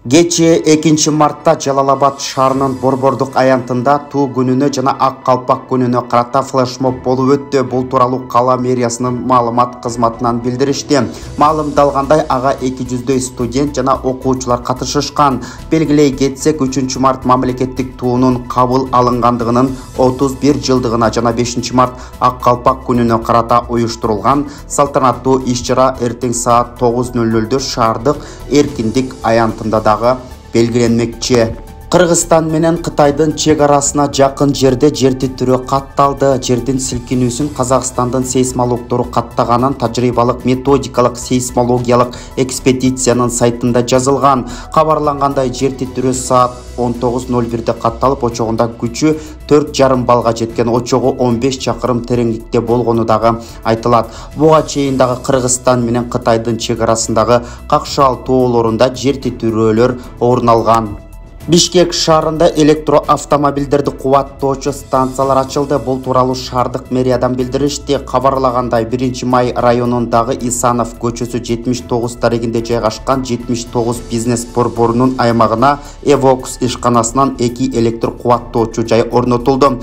Кече 2 мартта Жалалабад шаарынын Борбордук аянтында туу күнүнө жана Ак калпак күнүнө карата флешмоб болуп өттү. Бул тууралуу кала мэриясынын маалымат кызматынан билдиришти. Маалымдалгандай, ага 200дөй студент жана окуучулар катышышкан. Белгилей кетсек, 3 март мамлекеттик туунун кабыл алынгандыгынын 31 жылдыгына жана 5 март Ак калпак күнүнө карата уюштурулган салтанаттуу иш-чара эртең саат 9:00 шаардык эркиндик аянтында белгиленмекчи. Кыргызстан менен Кытайдын чек арасына жакын жерде жер титирөө катталды. Жердин силкинүүсүн Казакстандын сейсмологдору каттаганын тажрыйбалык методикалык сейсмологиялык экспедициянын сайтында жазылган. Кабарлангандай, жер титирөө саат 19:01 катталып, очогунда күчү 4,5 балга жеткен, очогу 15 чакырым тереңликте болгону дагы айтылат. Буга чейин дагы Кыргызстан менен Кытайдын чек арасындагы какшал тоолорунда жер титирөөлөр орун алган. Бишкек шаарында электроавтомобилдерди кубаттоочу станциялар ачылды. Бул тууралуу шаардык мэриядан билдиришти. Кабарлагандай, 1-май районундагы Исанов көчөсү 79 тарегинде жайгашкан 79 бизнес борборунун аймагына Эвокс ишканасынан 2 электр кубаттоочу жай орнотулду.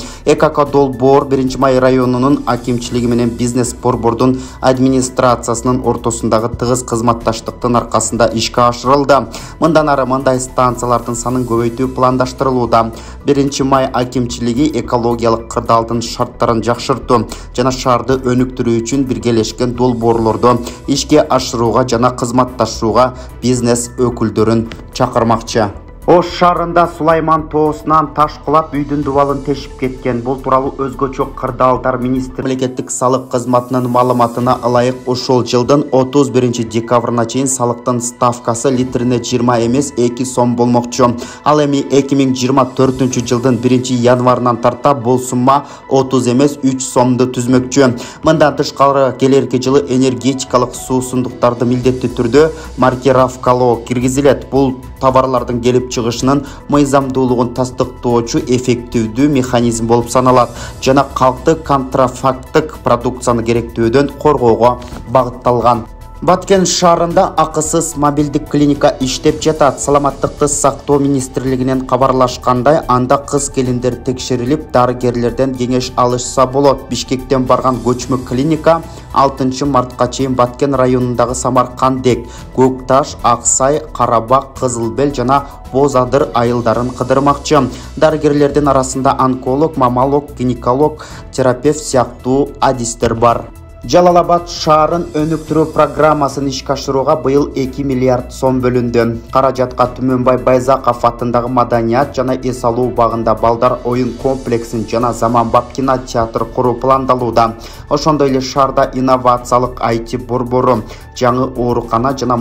Долбоор 1-май районунун акимчилиги менен бизнес борбордун администрациясынын ортосундагы тыгыз кызматташтыктын аркасында ишке ашырылды. Мындан ары мындай станциялардын санын көбөйтүү пландаштырылууда. 1-май акимчилиги экологиялык кырдаалдын шарттарын жакшыртуу жана шаарды өнүктүрүү үчүн биргелешкен долбоорлорду ишке ашырууга жана кызматташууга бизнес өкүлдөрүн чакырмакчы. Ош шаарында Сулайман тоосунан таш кулап үйдүн дубалын тешип кеткен. Бул тууралуу өзгөчө кырдаалдар министрлиги мамлекеттик салык кызматынын маалыматына ылайык, ошол жылдын 31 декабрына чейин салыктын ставкасы литрине 20 эмес 2 сом болмокчу. Ал эми 2024 жылдын 1 январынан тарта бул сумма 30 эмес 3 сомду түзмөкчү. Мындан тышкары келерки жылы энергетикалык суусундуктарды милдеттүү түрдө маркировкалоо киргизилет. Бул товарлардын келип чыгышынын мыйзамдуулугун тастыктоочу эффективдүү механизм болуп саналат жана калкты контрафакттык продукцияны керектөөдөн коргоого багытталган. Баткен шаарында акысыз мобилдик клиника иштеп жатат. Саламаттыкты сактоо министрлигинен кабарлашкандай, анда кыз келиндер текшерилип, дарыгерлерден кеңеш алышса болот. Бишкектен барган көчмө клиника 6 мартка чейин Баткен районундагы Самаркандек, Көкташ, Аксай, Карабак, Кызылбел жана Боз Адыр айылдарын кыдырмакчы. Дарыгерлердин арасында онколог, маммолог, гинеколог, терапевт сыяктуу адистер бар. Жалалабад шаарын өнүктүрүү программасын ишке ашырууга быйыл 2 миллиард сом бөлүндү. Каражатка Түмөнбай Байзаков атындагы Маданият жана эс алуу багында балдар оюн комплексин жана заманбап кинотеатр куруу пландалууда. Ошондой эле шаарда инновациялык IT борбору, жаңы оорукана жана